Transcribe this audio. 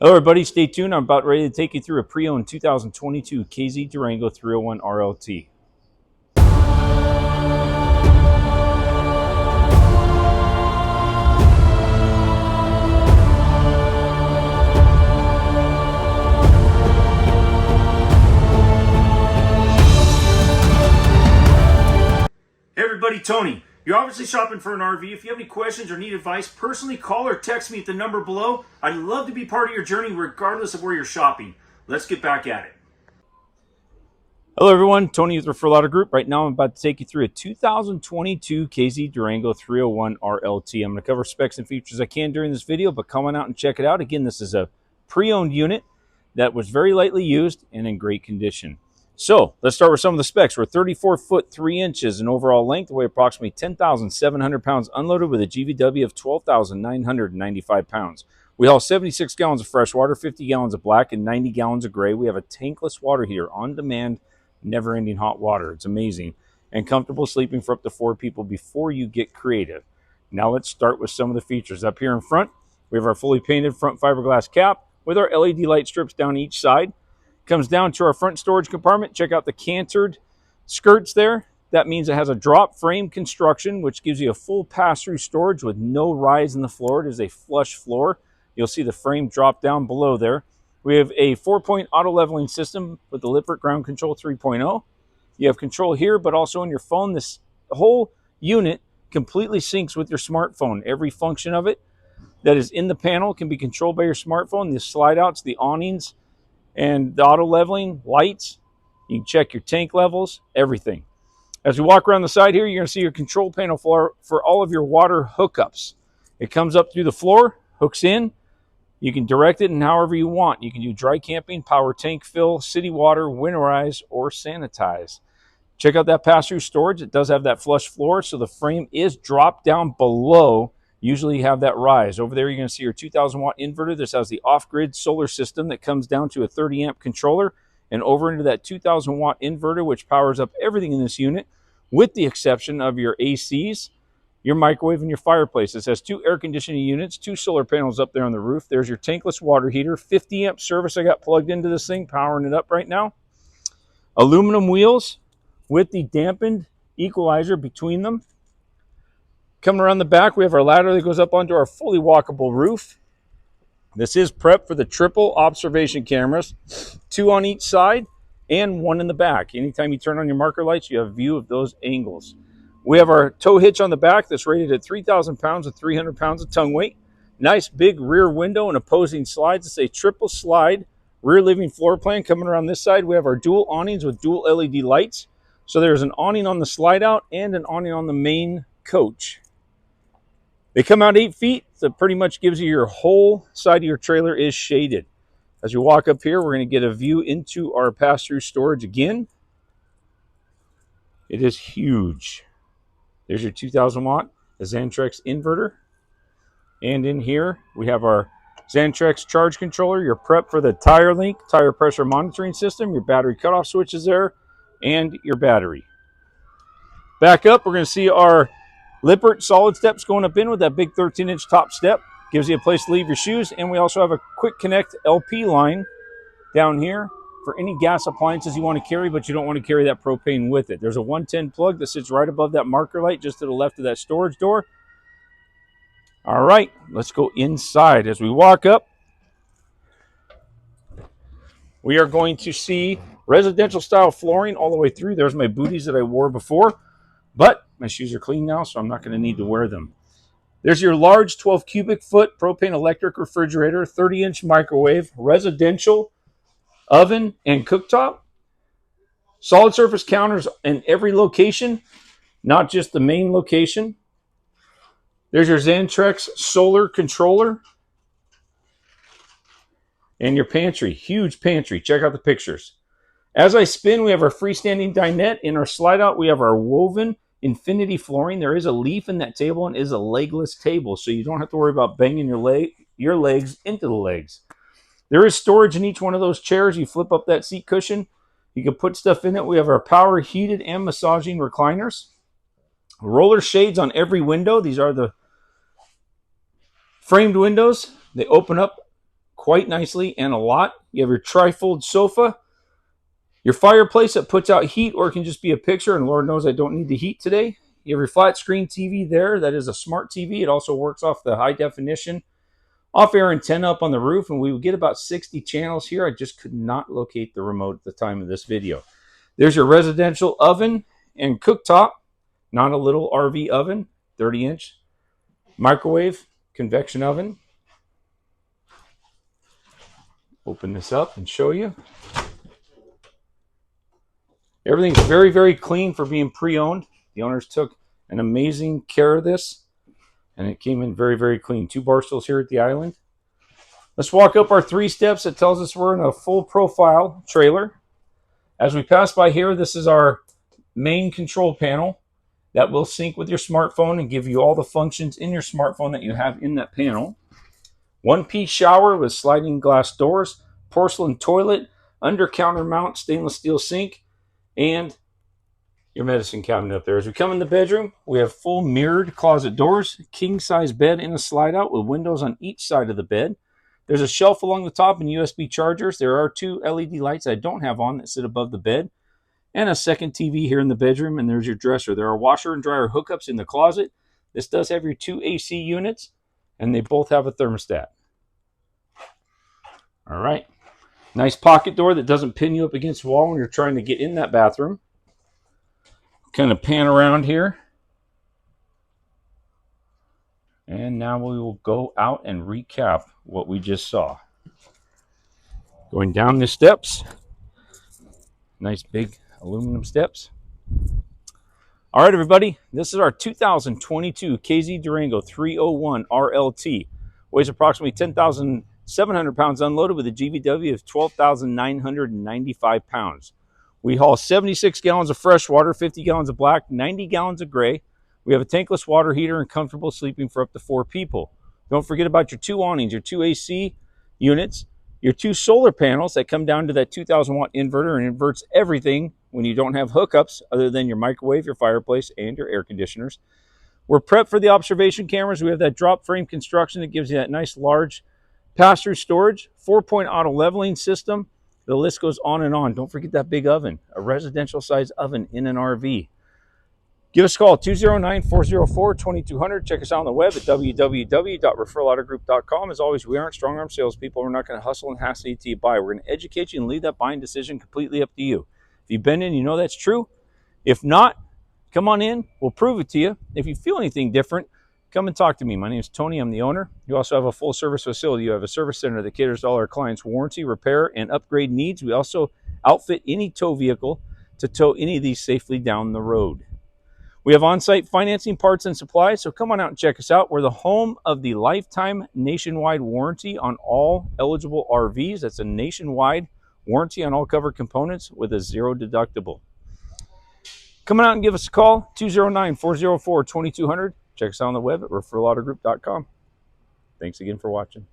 Hello everybody, stay tuned. I'm about ready to take you through a pre-owned 2022 KZ Durango 301RLT. Hey everybody, Tony. You're obviously shopping for an RV. If you have any questions or need advice, personally call or text me at the number below. I'd love to be part of your journey regardless of where you're shopping. Let's get back at it. Hello everyone, Tony with Referral Auto Group. Right now I'm about to take you through a 2022 KZ Durango 301RLT. I'm going to cover specs and features I can during this video, but come on out and check it out. Again, this is a pre-owned unit that was very lightly used and in great condition. So let's start with some of the specs. We're 34 foot 3 inches in overall length, weigh approximately 10,700 pounds unloaded with a GVW of 12,995 pounds. We haul 76 gallons of fresh water, 50 gallons of black, and 90 gallons of gray. We have a tankless water heater on demand, never-ending hot water. It's amazing. And comfortable sleeping for up to 4 people before you get creative. Now let's start with some of the features. Up here in front, we have our fully painted front fiberglass cap with our LED light strips down each side. Comes down to our front storage compartment. Check out the cantered skirts there. That means it has a drop frame construction, which gives you a full pass-through storage with no rise in the floor. It is a flush floor. You'll see the frame drop down below there. We have a 4-point auto leveling system with the Lippert Ground Control 3.0. You have control here, but also on your phone. This whole unit completely syncs with your smartphone. Every function of it that is in the panel can be controlled by your smartphone. The slide outs, the awnings, and the auto leveling, lights. You can check your tank levels, everything. As we walk around the side here, you're going to see your control panel for all of your water hookups. It comes up through the floor, hooks in. You can direct it in however you want. You can do dry camping, power tank fill, city water, winterize, or sanitize. Check out that pass-through storage. It does have that flush floor, so the frame is dropped down below. Usually you have that rise. Over there, you're going to see your 2,000 watt inverter. This has the off-grid solar system that comes down to a 30 amp controller and over into that 2,000 watt inverter, which powers up everything in this unit, with the exception of your ACs, your microwave, and your fireplace. This has 2 air conditioning units, 2 solar panels up there on the roof. There's your tankless water heater, 50 amp service I got plugged into this thing, powering it up right now. Aluminum wheels with the dampened equalizer between them. Coming around the back, we have our ladder that goes up onto our fully walkable roof. This is prepped for the triple observation cameras, 2 on each side and 1 in the back. Anytime you turn on your marker lights, you have a view of those angles. We have our tow hitch on the back that's rated at 3,000 pounds with 300 pounds of tongue weight. Nice big rear window and opposing slides. It's a triple slide rear living floor plan. Coming around this side, we have our dual awnings with dual LED lights. So there's an awning on the slide out and an awning on the main coach. They come out 8 feet, so it pretty much gives you your whole side of your trailer is shaded. As you walk up here, we're going to get a view into our pass-through storage again. It is huge. There's your 2,000 watt Xantrex inverter. And in here, we have our Xantrex charge controller, your prep for the tire link, tire pressure monitoring system, your battery cutoff switches there, and your battery. Back up, we're going to see our Lippert solid steps going up in with that big 13-inch top step. Gives you a place to leave your shoes. And we also have a quick connect LP line down here for any gas appliances you want to carry, but you don't want to carry that propane with it. There's a 110 plug that sits right above that marker light just to the left of that storage door. All right, let's go inside. As we walk up, we are going to see residential style flooring all the way through. There's my booties that I wore before, but my shoes are clean now, so I'm not going to need to wear them. There's your large 12 cubic foot propane electric refrigerator, 30-inch microwave, residential oven and cooktop. Solid surface counters in every location, not just the main location. There's your Xantrex solar controller. And your pantry, huge pantry. Check out the pictures. As I spin, we have our freestanding dinette. In our slide out, we have our woven infinity flooring. There is a leaf in that table and is a legless table, so you don't have to worry about banging your legs into the legs. There is storage in each one of those chairs. You flip up that seat cushion. You can put stuff in it. We have our power heated and massaging recliners. Roller shades on every window. These are the framed windows. They open up quite nicely and a lot. You have your trifold sofa, your fireplace that puts out heat, or it can just be a picture, and Lord knows I don't need the heat today. You have your flat screen TV there. That is a smart TV. It also works off the high definition off-air antenna up on the roof, and we would get about 60 channels here. I just could not locate the remote at the time of this video. There's your residential oven and cooktop, not a little RV oven, 30-inch. Microwave, convection oven. Open this up and show you. Everything's very, very clean for being pre-owned. The owners took an amazing care of this, and it came in very, very clean. 2 bar stools here at the island. Let's walk up our 3 steps. That tells us we're in a full profile trailer. As we pass by here, this is our main control panel that will sync with your smartphone and give you all the functions in your smartphone that you have in that panel. 1-piece shower with sliding glass doors, porcelain toilet, under counter mount stainless steel sink, and your medicine cabinet up there. As we come in the bedroom, we have full mirrored closet doors, king size bed in a slide out with windows on each side of the bed. There's a shelf along the top and USB chargers. There are 2 LED lights I don't have on that sit above the bed, and a second TV here in the bedroom, and there's your dresser. There are washer and dryer hookups in the closet. This does have your 2 AC units, and they both have a thermostat. All right. Nice pocket door that doesn't pin you up against the wall when you're trying to get in that bathroom. Kind of pan around here. And now we will go out and recap what we just saw. Going down the steps. Nice big aluminum steps. All right, everybody. This is our 2022 KZ Durango 301RLT. Weighs approximately 10,700 pounds unloaded with a GVW of 12,995 pounds. We haul 76 gallons of fresh water, 50 gallons of black, 90 gallons of gray. We have a tankless water heater and comfortable sleeping for up to 4 people. Don't forget about your 2 awnings, your 2 AC units, your 2 solar panels that come down to that 2,000 watt inverter and inverts everything when you don't have hookups other than your microwave, your fireplace, and your air conditioners. We're prepped for the observation cameras. We have that drop frame construction that gives you that nice large pass-through storage, 4-point auto leveling system. The list goes on and on. Don't forget that big oven, a residential size oven in an RV. Give us a call, 209-404-2200. Check us out on the web at www.referralautogroup.com. As always, we aren't strong-arm salespeople. We're not going to hustle and hassle you till you buy. We're going to educate you and leave that buying decision completely up to you. If you've been in, you know that's true. If not, come on in. We'll prove it to you. If you feel anything different, come and talk to me. My name is Tony. I'm the owner. You also have a full-service facility. You have a service center that caters to all our clients' warranty, repair, and upgrade needs. We also outfit any tow vehicle to tow any of these safely down the road. We have on-site financing, parts, and supplies, so come on out and check us out. We're the home of the lifetime nationwide warranty on all eligible RVs. That's a nationwide warranty on all covered components with a 0 deductible. Come on out and give us a call, 209-404-2200. Check us out on the web at referralautogroup.com. Thanks again for watching.